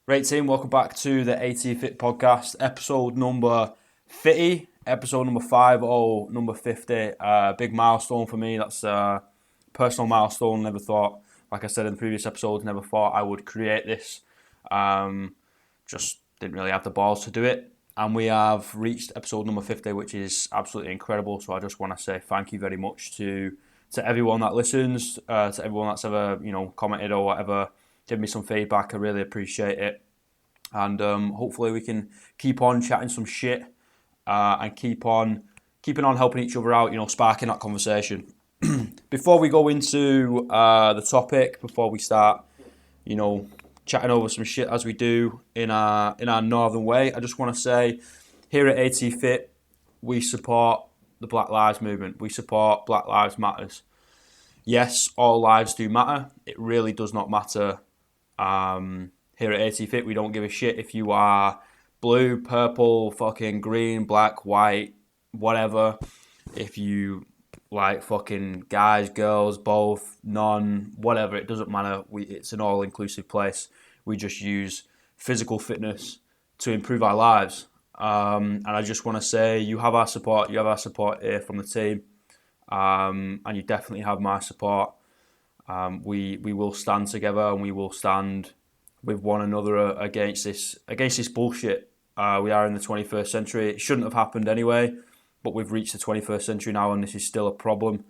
Right, team, welcome back to the AT Fit podcast, episode number 50, episode number 50, number 50. Big milestone for me. That's a personal milestone. Never thought, like I said in the previous episodes, never thought I would create this. Just didn't really have the balls to do it. And we have reached episode number 50, which is absolutely incredible. So I just want to say thank you very much to everyone that listens, to everyone that's ever, commented or whatever. Give me some feedback. I really appreciate it. And hopefully we can keep on chatting some shit and keeping on helping each other out, sparking that conversation. Before we go into the topic, before we start, chatting over some shit as we do in our northern way, I just want to say here at AT Fit, we support the Black Lives Movement. We support Black Lives Matters. Yes, all lives do matter. It really does not matter. Here at AT Fit, we don't give a shit if you are blue, purple, fucking green, black, white, whatever. If you like fucking guys, girls, both, none, whatever, it doesn't matter. It's an all-inclusive place. We just use physical fitness to improve our lives. And I just want to say you have our support. You have our support here from the team. And you definitely have my support. We will stand together and we will stand with one another against this bullshit. We are in the 21st century. It shouldn't have happened anyway, but we've reached the 21st century now and this is still a problem.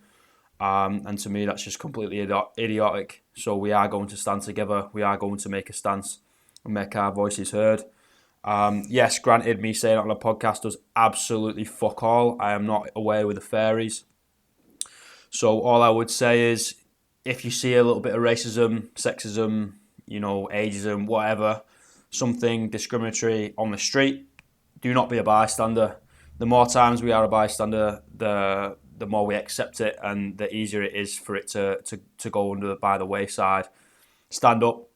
And to me, that's just completely idiotic. So we are going to stand together. We are going to make a stance and make our voices heard. Yes, granted, me saying it on a podcast does absolutely fuck all. I am not aware with the fairies. So all I would say is, if you see a little bit of racism, sexism, ageism, whatever, something discriminatory on the street, do not be a bystander. The more times we are a bystander, the more we accept it and the easier it is for it to go by the wayside. Stand up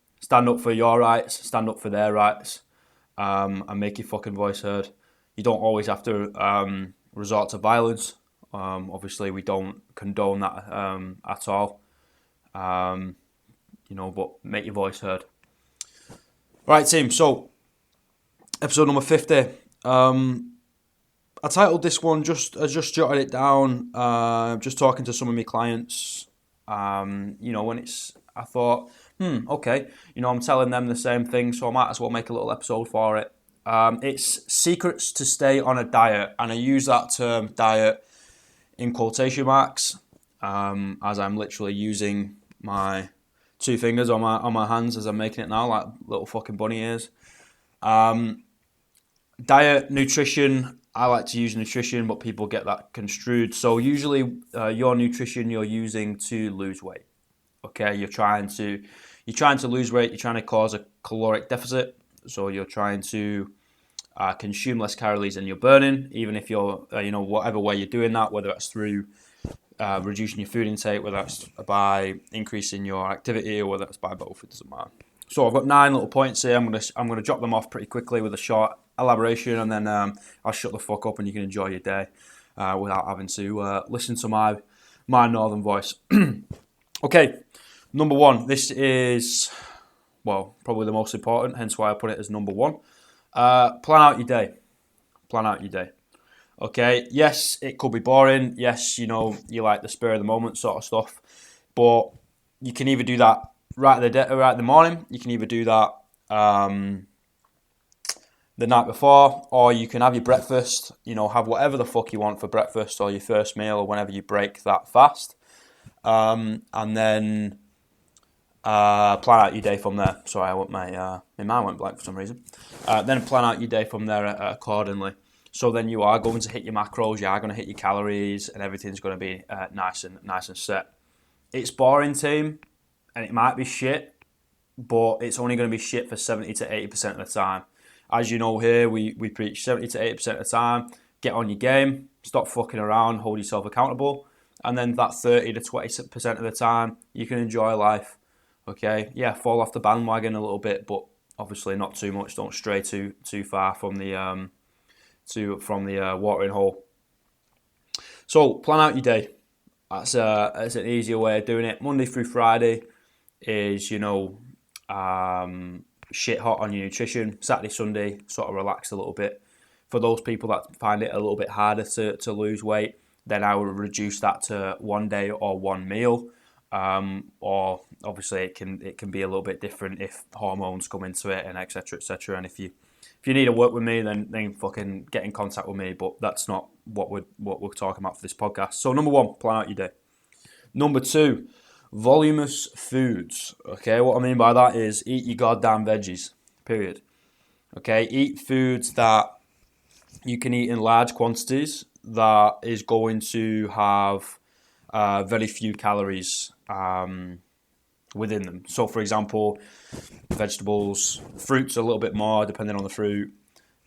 for your rights, stand up for their rights, and make your fucking voice heard. You don't always have to resort to violence. Obviously, we don't condone that at all. But make your voice heard. Right, team. So, episode number 50. I titled this one I just jotted it down. Just talking to some of my clients. I thought, okay. I'm telling them the same thing, so I might as well make a little episode for it. It's secrets to stay on a diet, and I use that term diet in quotation marks, as I'm literally using my two fingers on my hands as I'm making it now, like little fucking bunny ears. Diet, nutrition. I like to use nutrition, but people get that construed. So usually, your nutrition you're using to lose weight. Okay, you're trying to lose weight. You're trying to cause a caloric deficit. So you're trying to consume less calories than you're burning, even if you're, whatever way you're doing that, whether that's through reducing your food intake, whether that's by increasing your activity, or whether that's by both, it doesn't matter. So I've got 9 little points here. I'm gonna drop them off pretty quickly with a short elaboration, and then I'll shut the fuck up and you can enjoy your day without having to listen to my northern voice. Okay, number 1. This is, probably the most important, hence why I put it as number 1. Plan out your day. Plan out your day. Okay, yes, it could be boring. Yes, you like the spur of the moment sort of stuff. But you can either do that right in the morning. You can either do that the night before, or you can have your breakfast. Have whatever the fuck you want for breakfast or your first meal, or whenever you break that fast. And then plan out your day from there. Sorry, my mind went blank for some reason. Then plan out your day from there accordingly. So then you are going to hit your macros, you are going to hit your calories, and everything's going to be nice and set. It's boring, team, and it might be shit, but it's only going to be shit for 70 to 80% of the time. As you know here, we preach 70 to 80% of the time. Get on your game, stop fucking around, hold yourself accountable, and then that 30 to 20% of the time, you can enjoy life. Okay, yeah, fall off the bandwagon a little bit, but obviously not too much. Don't stray too far from the watering hole. So plan out your day. That's an easier way of doing it. Monday through Friday is shit hot on your nutrition. Saturday, Sunday, sort of relax a little bit. For those people that find it a little bit harder to lose weight, then I would reduce that to one day or one meal. Or obviously it can be a little bit different if hormones come into it and etc. etc. And if you need to work with me, then fucking get in contact with me. But that's not what we're talking about for this podcast. So number 1, plan out your day. Number 2, voluminous foods. Okay, what I mean by that is eat your goddamn veggies. Period. Okay, eat foods that you can eat in large quantities that is going to have very few calories within them. So, for example, vegetables, fruits a little bit more, depending on the fruit.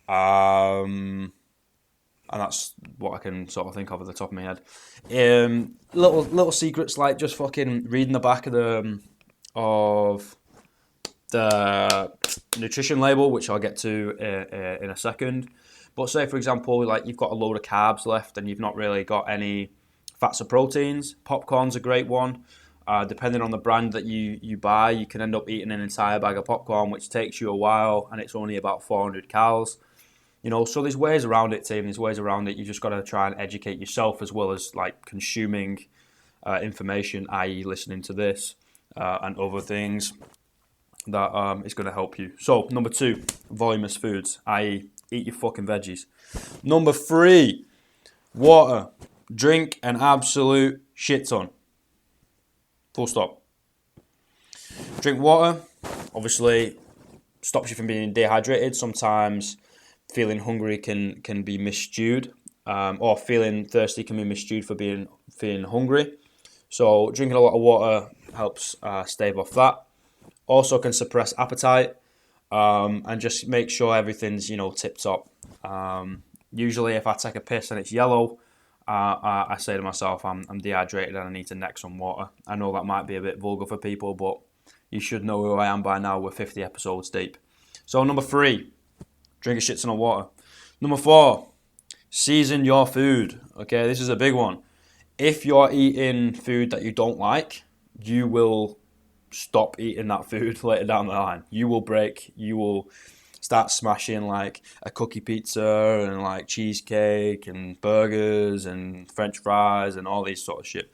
And that's what I can sort of think of at the top of my head. Little secrets like just fucking reading the back of the nutrition label, which I'll get to in a second. But say, for example, like you've got a load of carbs left and you've not really got any fats or proteins. Popcorn's a great one. Depending on the brand that you buy, you can end up eating an entire bag of popcorn, which takes you a while, and it's only about 400 calories. You know, so there's ways around it, team. There's ways around it. You just got to try and educate yourself as well as like consuming information, i.e., listening to this and other things that is going to help you. So, number 2, voluminous foods, i.e., eat your fucking veggies. Number 3, water. Drink an absolute shit ton. Full stop. Drink water. Obviously, stops you from being dehydrated. Sometimes feeling hungry can be misstewed, or feeling thirsty can be misstewed for feeling hungry. So drinking a lot of water helps stave off that. Also can suppress appetite, and just make sure everything's tip top. Usually, if I take a piss and it's yellow, I say to myself, I'm dehydrated and I need to neck some water. I know that might be a bit vulgar for people, but you should know who I am by now. We're 50 episodes deep. So number 3, drink a shit ton of water. Number 4, season your food. Okay, this is a big one. If you're eating food that you don't like, you will stop eating that food later down the line. You will break. You will start smashing like a cookie pizza and like cheesecake and burgers and French fries and all these sort of shit.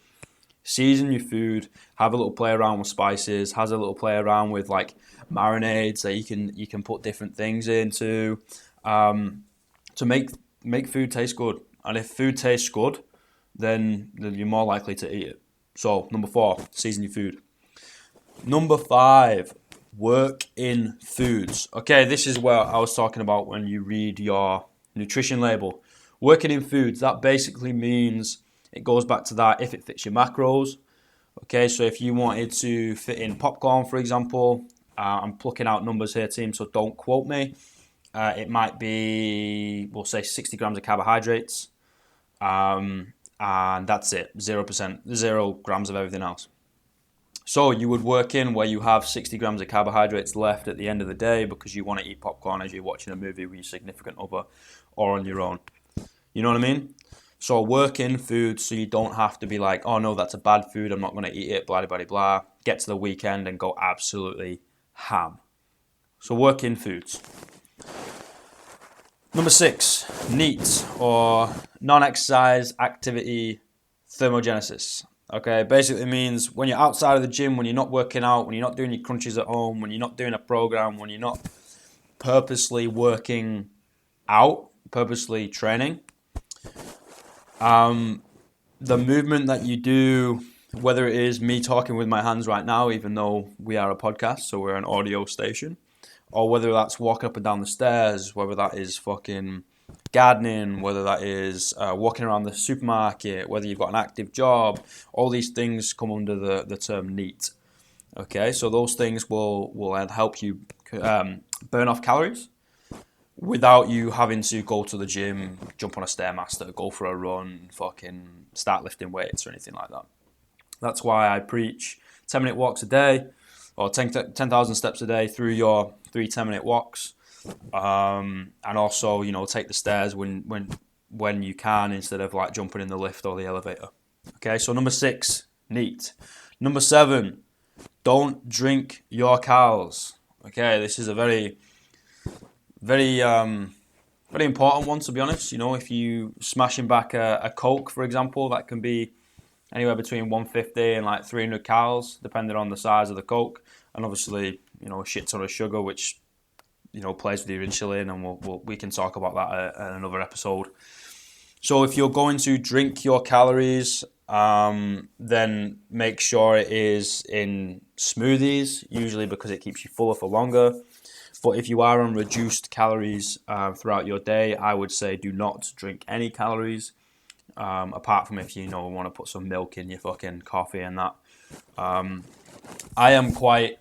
Season your food. Have a little play around with spices. Has a little play around with like marinades that you can put different things into to make food taste good. And if food tastes good, then you're more likely to eat it. So number 4, season your food. Number 5, work in foods. Okay, this is where I was talking about when you read your nutrition label. Working in foods, that basically means it goes back to that if it fits your macros. Okay, so if you wanted to fit in popcorn, for example, I'm plucking out numbers here, team, so don't quote me. It might be, we'll say 60 grams of carbohydrates, and that's it, 0%, 0 grams of everything else. So you would work in where you have 60 grams of carbohydrates left at the end of the day because you want to eat popcorn as you're watching a movie with your significant other or on your own. You know what I mean? So work in food so you don't have to be like, oh no, that's a bad food, I'm not going to eat it, blah, blah, blah, blah. Get to the weekend and go absolutely ham. So work in foods. Number 6, NEAT, or non-exercise activity thermogenesis. Okay, basically means when you're outside of the gym, when you're not working out, when you're not doing your crunches at home, when you're not doing a program, when you're not purposely working out, purposely training, the movement that you do, whether it is me talking with my hands right now, even though we are a podcast, so we're an audio station, or whether that's walking up and down the stairs, whether that is fucking gardening, whether that is walking around the supermarket, whether you've got an active job, all these things come under the term NEAT. Okay, so those things will help you burn off calories without you having to go to the gym, jump on a Stairmaster, go for a run, fucking start lifting weights or anything like that. That's why I preach 10-minute walks a day, or 10,000 steps a day through your 3 10-minute walks. And also, take the stairs when you can instead of like jumping in the lift or the elevator. Okay, so number 6, NEAT. Number 7, don't drink your cows. Okay, this is a very, very, very important one, to be honest. You know, if you smashing back a Coke, for example, that can be anywhere between 150 and like 300 calories, depending on the size of the Coke, and obviously, you know, a shit ton of sugar, which, you know, plays with your insulin, and we can talk about that in another episode. So if you're going to drink your calories, then make sure it is in smoothies, usually because it keeps you fuller for longer. But if you are on reduced calories throughout your day, I would say do not drink any calories, apart from if you know want to put some milk in your fucking coffee and that. I am quite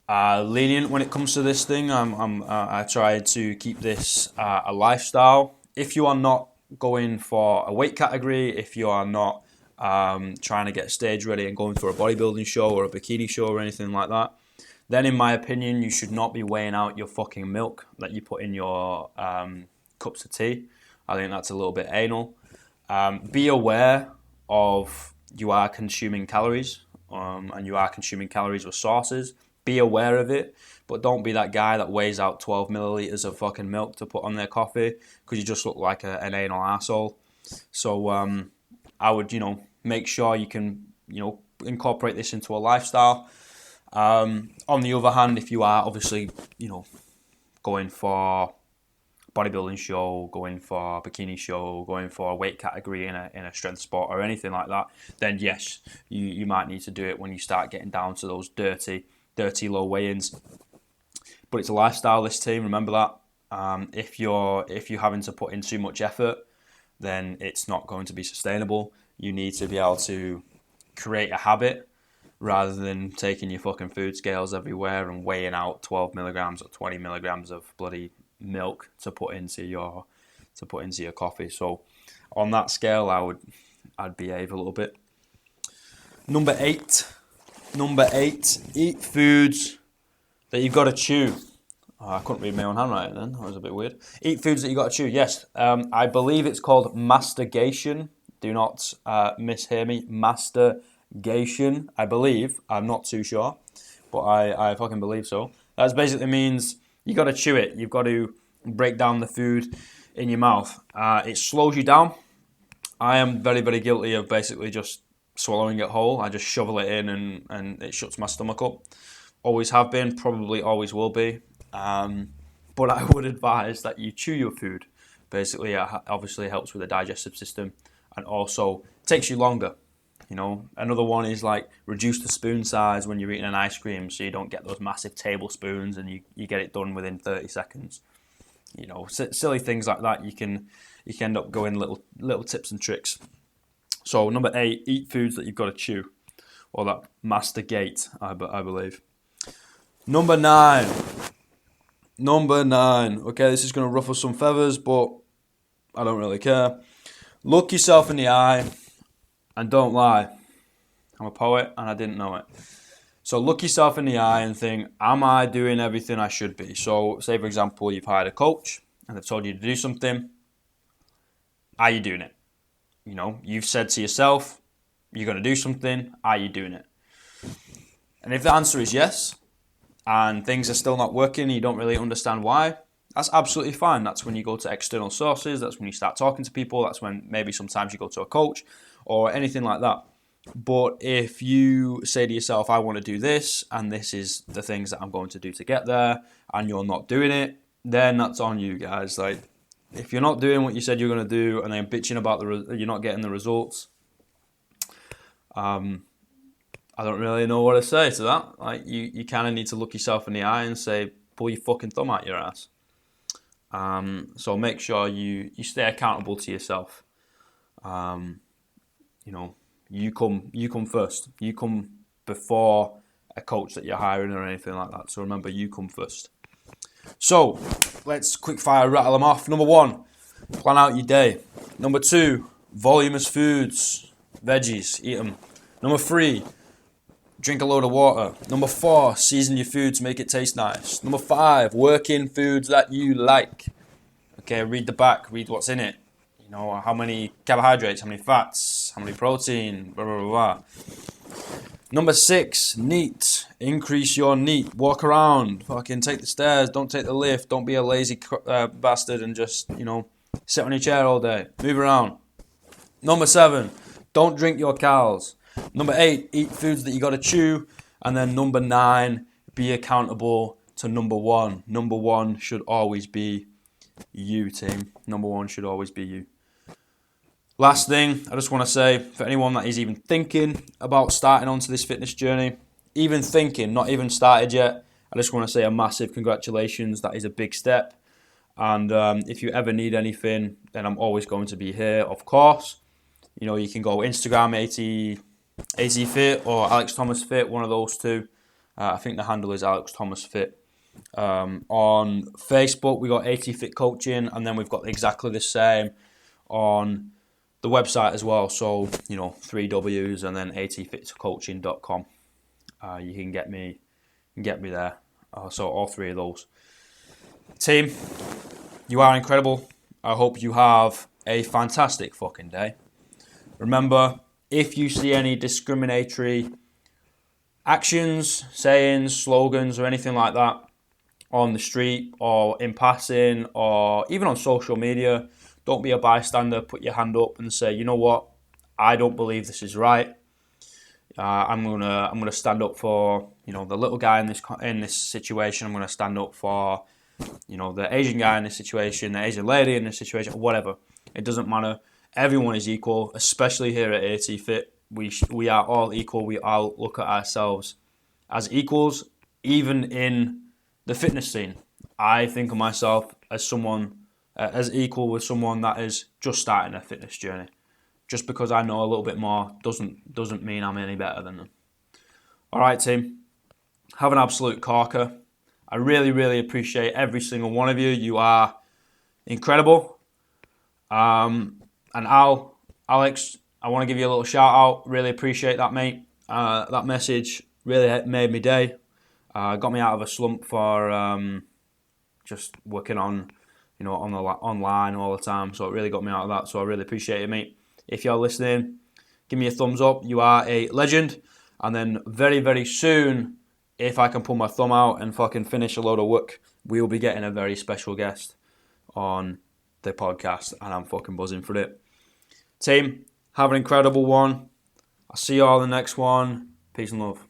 lenient when it comes to this thing. I try to keep this a lifestyle. If you are not going for a weight category, if you are not trying to get stage ready and going for a bodybuilding show or a bikini show or anything like that, then in my opinion, you should not be weighing out your fucking milk that you put in your cups of tea. I think that's a little bit anal. Be aware of you are consuming calories and you are consuming calories with sauces. Be aware of it, but don't be that guy that weighs out 12 milliliters of fucking milk to put on their coffee because you just look like an anal asshole. So I would, you know, make sure you can, you know, incorporate this into a lifestyle. On the other hand, if you are obviously, you know, going for bodybuilding show, going for a bikini show, going for a weight category in a strength sport or anything like that, then yes, you might need to do it when you start getting down to those dirty low weigh-ins. But it's a lifestyle, this team, remember that. If you're having to put in too much effort, then it's not going to be sustainable. You need to be able to create a habit rather than taking your fucking food scales everywhere and weighing out 12 milligrams or 20 milligrams of bloody milk to put into your coffee. So on that scale, I'd behave a little bit. Number eight, eat foods that you've got to chew. I couldn't read my own handwriting then. That was a bit weird. Eat foods that you've got to chew. Yes, I believe it's called mastigation. Do not mishear me. Mastigation, I believe. I'm not too sure, but I fucking believe so. That basically means you got to chew it. You've got to break down the food in your mouth. It slows you down. I am very, very guilty of basically just swallowing it whole. I just shovel it in and it shuts my stomach up. Always have been, probably always will be. But I would advise that you chew your food. Basically, it obviously helps with the digestive system and also takes you longer. You know, another one is like reduce the spoon size when you're eating an ice cream so you don't get those massive tablespoons and you get it done within 30 seconds. You know, silly things like that. You can end up going little tips and tricks. So number 8, eat foods that you've got to chew, or that mastigate, I believe. Number 9. Okay, this is going to ruffle some feathers, but I don't really care. Look yourself in the eye and don't lie. I'm a poet and I didn't know it. So look yourself in the eye and think, am I doing everything I should be? So say, for example, you've hired a coach and they've told you to do something. Are you doing it? You know, you've said to yourself, you're going to do something. Are you doing it? And if the answer is yes, and things are still not working, and you don't really understand why, that's absolutely fine. That's when you go to external sources. That's when you start talking to people. That's when maybe sometimes you go to a coach or anything like that. But if you say to yourself, I want to do this, and this is the things that I'm going to do to get there, and you're not doing it, then that's on you, guys. Like, if you're not doing what you said you're going to do, and then bitching about you're not getting the results, I don't really know what to say to that. Like, you kind of need to look yourself in the eye and say, pull your fucking thumb out your ass. So make sure you stay accountable to yourself. You know, you come first. You come before a coach that you're hiring or anything like that. So remember, you come first. So let's quick fire rattle them off. Number 1, plan out your day. Number 2, voluminous foods, veggies, eat them. Number 3, drink a load of water. Number 4, season your foods, make it taste nice. Number 5, work in foods that you like. Okay, read the back, read what's in it. You know, how many carbohydrates, how many fats, how many protein, blah, blah, blah, blah. Number 6, NEAT. Increase your NEAT. Walk around. Fucking take the stairs. Don't take the lift. Don't be a lazy bastard and just, sit on your chair all day. Move around. Number 7, don't drink your cows. Number 8, eat foods that you gotta chew. And then number 9, be accountable to number 1. Number 1 should always be you, team. Number 1 should always be you. Last thing, I just want to say, for anyone that is even thinking about starting onto this fitness journey, even thinking, not even started yet, I just want to say a massive congratulations. That is a big step. And if you ever need anything, then I'm always going to be here, of course. You can go Instagram, ATFit or Alex Thomas Fit, one of those two. I think the handle is Alex Thomas Fit. On Facebook, we got ATFit Coaching, and then we've got exactly the same on the website as well. So, 3 W's and then atfitcoaching.com. You can get me there. So all 3 of those. Team, you are incredible. I hope you have a fantastic fucking day. Remember, if you see any discriminatory actions, sayings, slogans, or anything like that on the street or in passing or even on social media, don't be a bystander. Put your hand up and say, you know what? I don't believe this is right. I'm gonna stand up for the little guy in this situation. I'm gonna stand up for the Asian guy in this situation, the Asian lady in this situation, whatever. It doesn't matter. Everyone is equal, especially here at ATFit. We are all equal. We all look at ourselves as equals, even in the fitness scene. I think of myself as someone as equal with someone that is just starting their fitness journey. Just because I know a little bit more doesn't mean I'm any better than them. All right, team. Have an absolute corker. I really, really appreciate every single one of you. You are incredible. And Alex, I want to give you a little shout out. Really appreciate that, mate. That message really made me day. Got me out of a slump for just working on, online all the time. So it really got me out of that. So I really appreciate it, mate. If you're listening, give me a thumbs up. You are a legend. And then very, very soon, if I can pull my thumb out and fucking finish a load of work, we will be getting a very special guest on the podcast. And I'm fucking buzzing for it. Team, have an incredible one. I'll see you all in the next one. Peace and love.